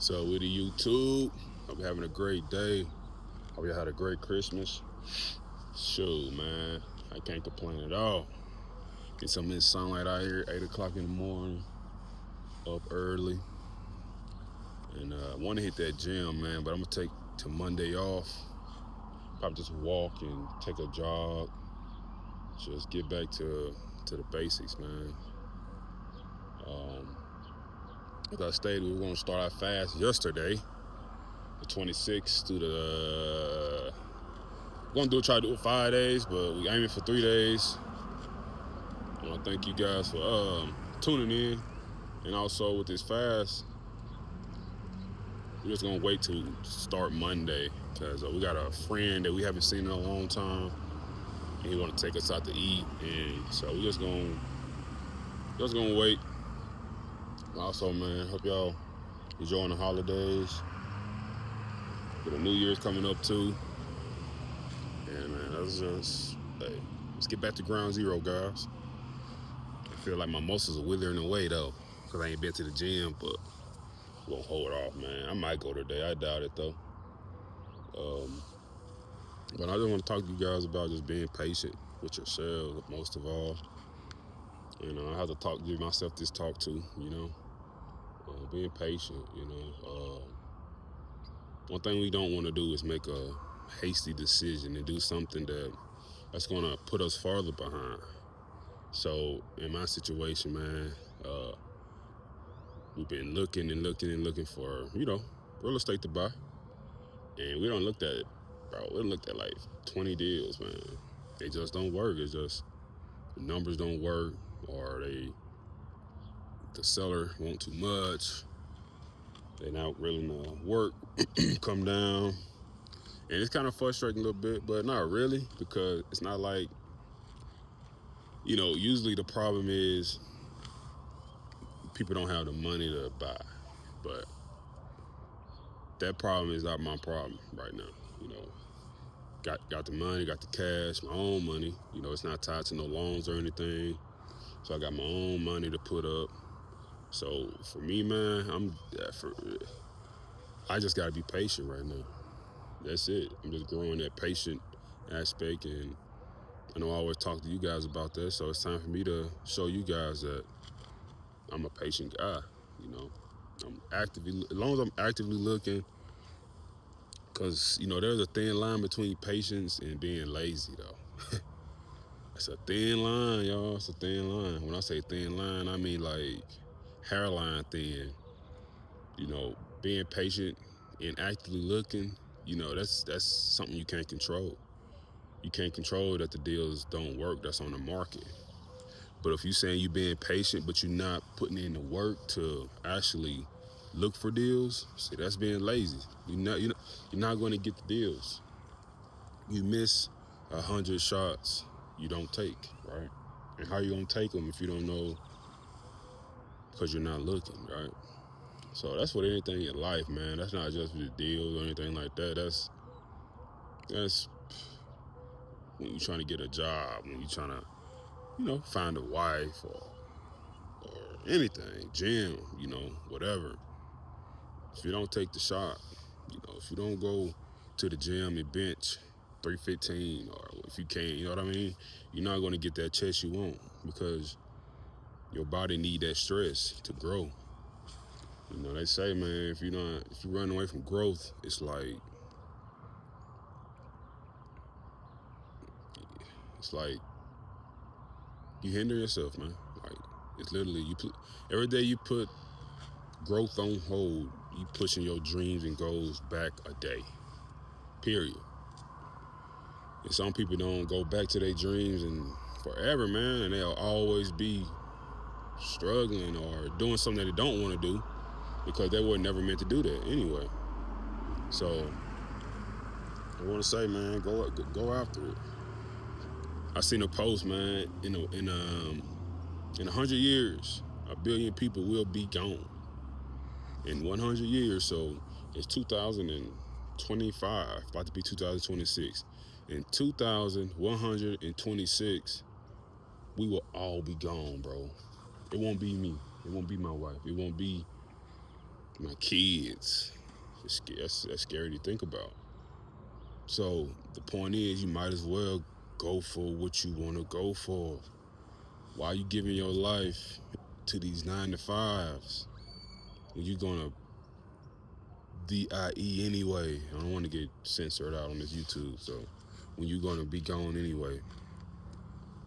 So with the YouTube, hope you're having a great day. Hope you had a great Christmas. Shoot, man, I can't complain at all. Get some of this sunlight out here, 8 o'clock in the morning, up early. And I want to hit that gym, man, but I'm going to take to Monday off. Probably just walk and take a jog. Just get back to the basics, man. Um, as I stated, we were going to start our fast yesterday, the 26th through the we're gonna try to do it 5 days, but we aiming for 3 days. I want to thank you guys for tuning in, and also with this fast, we're just gonna wait to start Monday because we got a friend that we haven't seen in a long time, and he want to take us out to eat, and so we just gonna wait. Also, man, hope y'all enjoying the holidays. But the New Year's coming up too, and man, let's get back to ground zero, guys. I feel like my muscles are withering away though, cause I ain't been to the gym, but we'll hold off, man. I might go today. I doubt it though. Um, but I just want to talk to you guys about just being patient with yourselves, most of all. I have to give myself this talk too. Being patient. One thing we don't want to do is make a hasty decision and do something that's gonna put us farther behind. So in my situation, man, we've been looking and looking and looking for, real estate to buy. And we don't looked at it, bro. We looked at like 20 deals, man. They just don't work. It's just the numbers don't work, or the seller want too much. They not willing to work, come down. And it's kind of frustrating a little bit, but not really, because it's not like, usually the problem is people don't have the money to buy. But that problem is not my problem right now. You know, got the money, got the cash, my own money. It's not tied to no loans or anything. So I got my own money to put up. So for me, man, I just gotta be patient right now. That's it. I'm just growing that patient aspect, and I know I always talk to you guys about that. So it's time for me to show you guys that I'm a patient guy. You know, as long as I'm actively looking, because there's a thin line between patience and being lazy, though. It's a thin line, y'all. It's a thin line. When I say thin line, I mean like hairline thin. Being patient and actively looking, that's something you can't control. You can't control that the deals don't work that's on the market. But if you're saying you're being patient, but you're not putting in the work to actually look for deals, see, that's being lazy. You're not going to get the deals. You miss 100 shots you don't take, right? And how you gonna take them if you don't know? Because you're not looking, right? So that's what anything in life, man. That's not just for the deals or anything like that. That's when you're trying to get a job, when you're trying to, find a wife or anything, gym, whatever. If you don't take the shot, if you don't go to the gym and bench 315, or if you can't, you know what I mean? You're not going to get that chest you want, because your body need that stress to grow. They say, man, if you run away from growth, it's like you hinder yourself, man. Like, it's literally every day you put growth on hold, you pushing your dreams and goals back a day. Period. And some people don't go back to their dreams and forever, man, and they'll always be struggling or doing something that they don't want to do because they were never meant to do that anyway. So I want to say, man, go after it. I seen a post, man. In 100 years, 1 billion people will be gone. In 100 years, so it's 2025, about to be 2026. In 2126, we will all be gone, bro. It won't be me. It won't be my wife. It won't be my kids. That's scary to think about. So the point is, you might as well go for what you want to go for. Why are you giving your life to these 9 to 5s when you're gonna DIE anyway? I don't want to get censored out on this YouTube. So when you're gonna be gone anyway,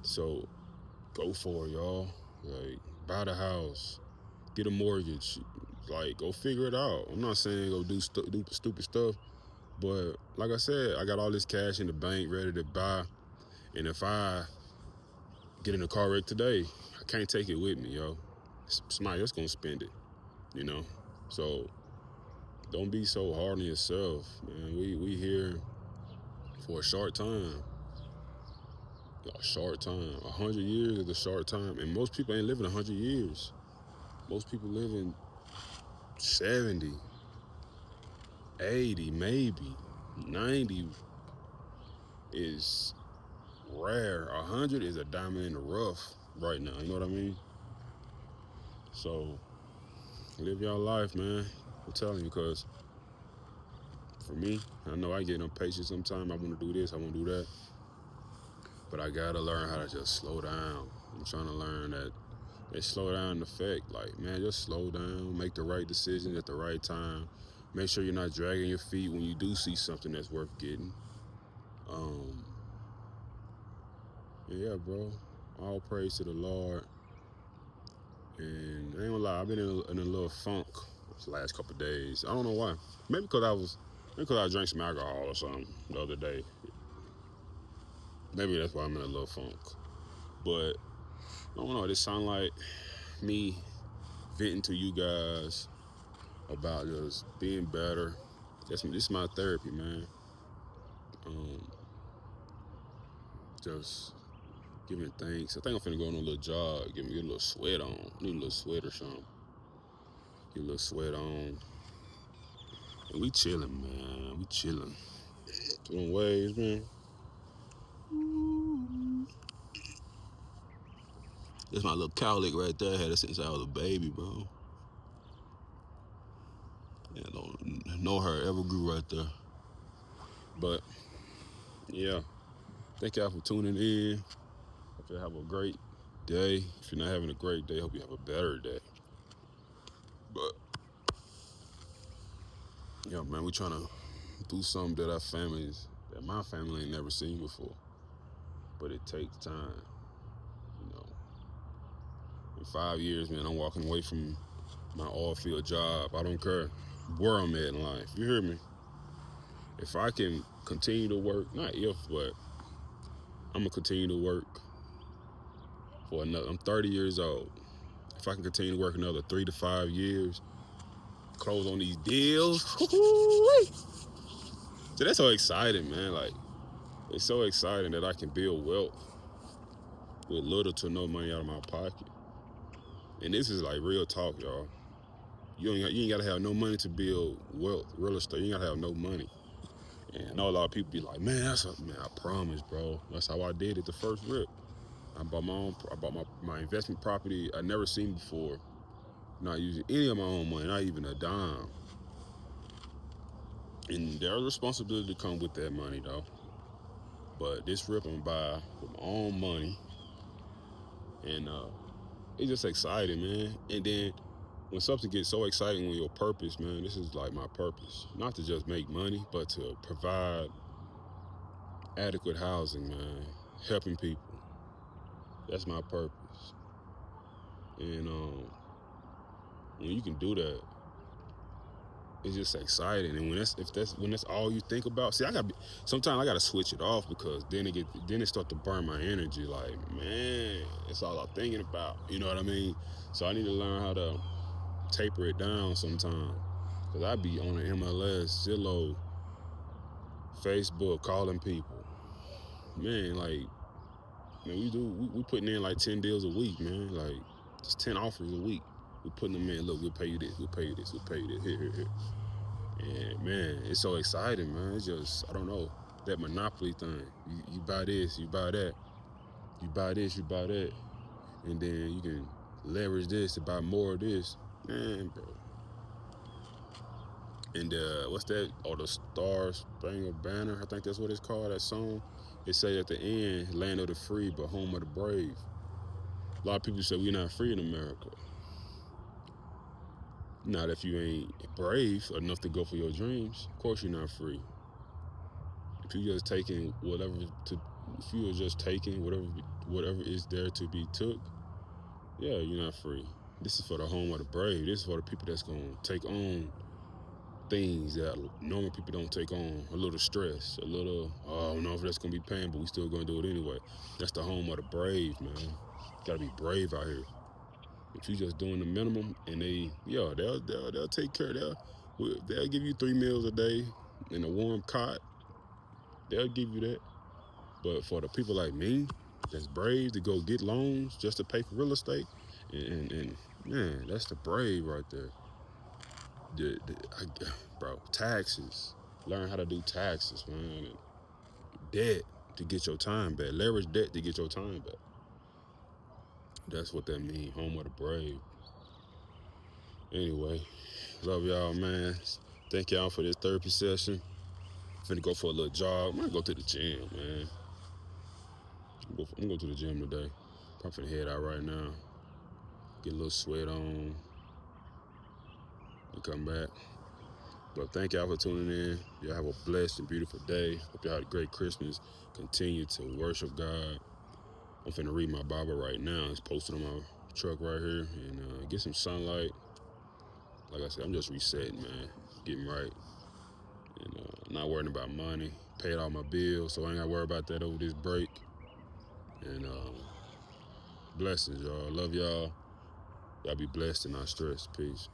so go for it, y'all. Like, buy the house, get a mortgage, like, go figure it out. I'm not saying go do stupid stuff, but like I said, I got all this cash in the bank ready to buy, and if I get in a car wreck today, I can't take it with me, yo. Somebody else gonna spend it, you know? So don't be so hard on yourself, man. We here for a short time. A short time. 100 years is a short time, and most people ain't living 100 years. Most people living 70, 80, maybe 90 is rare. 100 is a diamond in the rough right now. You know what I mean? So live your life, man. I'm telling you, because for me, I know I get impatient sometimes. I want to do this, I want to do that, but I gotta learn how to just slow down. I'm trying to learn that slow down effect. Like, man, just slow down, make the right decisions at the right time. Make sure you're not dragging your feet when you do see something that's worth getting. Yeah, bro. All praise to the Lord. And I ain't gonna lie, I've been in a little funk this last couple of days. I don't know why. Maybe because I drank some alcohol or something the other day. Maybe that's why I'm in a little funk. But I don't know. This sound like me venting to you guys about just being better. This is my therapy, man. Just giving thanks. I think I'm finna go on a little jog, get a little sweat on. Need a little sweat or something. Get a little sweat on. And we chilling, man. We chilling. Doing waves, man. That's my little cowlick right there. I had it since I was a baby, bro. Yeah, no hair ever grew right there. But yeah, thank y'all for tuning in. Hope you have a great day. If you're not having a great day, hope you have a better day. But yeah, man, we trying to do something that my family ain't never seen before. But it takes time, you know. In 5 years, man, I'm walking away from my oil field job. I don't care where I'm at in life. You hear me? If I can continue to work, not if, but I'm gonna continue to work for another. I'm 30 years old. If I can continue to work another 3 to 5 years, close on these deals. So that's so exciting, man. Like, it's so exciting that I can build wealth with little to no money out of my pocket. And this is like real talk, y'all. You ain't gotta have no money to build wealth, real estate. You ain't gotta have no money. And I know a lot of people be like, man, I promise, bro. That's how I did it the first rip. I bought my investment property I never seen before. Not using any of my own money, not even a dime. And there's responsibility to come with that money, though. But this rip I'm buy with my own money. And it's just exciting, man. And then when something gets so exciting with your purpose, man, this is like my purpose. Not to just make money, but to provide adequate housing, man. Helping people. That's my purpose. And when you can do that, it's just exciting. And when that's all you think about, see, sometimes I gotta switch it off, because then it start to burn my energy. Like, man, that's all I'm thinking about. You know what I mean? So I need to learn how to taper it down sometimes. Cause I be on the MLS, Zillow, Facebook, calling people. Man, like, man, we putting in like 10 deals a week, man. Like, just 10 offers a week. We putting them in. Look, we'll pay you this. We'll pay you this. We'll pay you this. Here. And man, it's so exciting, man. It's just, I don't know, that monopoly thing. You buy this, you buy that. You buy this, you buy that. And then you can leverage this to buy more of this. Man, bro. And what's that? Oh, the Star Spangled Banner. I think that's what it's called. That song. It say at the end, "Land of the free, but home of the brave." A lot of people say we're not free in America. Not if you ain't brave enough to go for your dreams. Of course, you're not free. If you just taking whatever if you are just taking whatever is there to be took, yeah, you're not free. This is for the home of the brave. This is for the people that's gonna take on things that normal people don't take on. A little stress, a little, oh, I don't know if that's gonna be pain, but we still gonna do it anyway. That's the home of the brave, man. Gotta be brave out here. If you just doing the minimum, and they'll take care. They'll give you 3 meals a day in a warm cot. They'll give you that. But for the people like me, that's brave to go get loans just to pay for real estate, and man, that's the brave right there. Bro, taxes. Learn how to do taxes, man. Debt to get your time back. Leverage debt to get your time back. That's what that means. Home of the brave. Anyway, love y'all, man. Thank y'all for this therapy session. Finna go for a little jog. I'm gonna go to the gym, man. I'm gonna go to the gym today. Probably finna head out right now. Get a little sweat on. And come back. But thank y'all for tuning in. Y'all have a blessed and beautiful day. Hope y'all had a great Christmas. Continue to worship God. I'm finna read my Bible right now. It's posted on my truck right here. And get some sunlight. Like I said, I'm just resetting, man. Getting right. And not worrying about money. Paid all my bills, so I ain't gotta worry about that over this break. And blessings, y'all. Love y'all. Y'all be blessed and not stressed. Peace.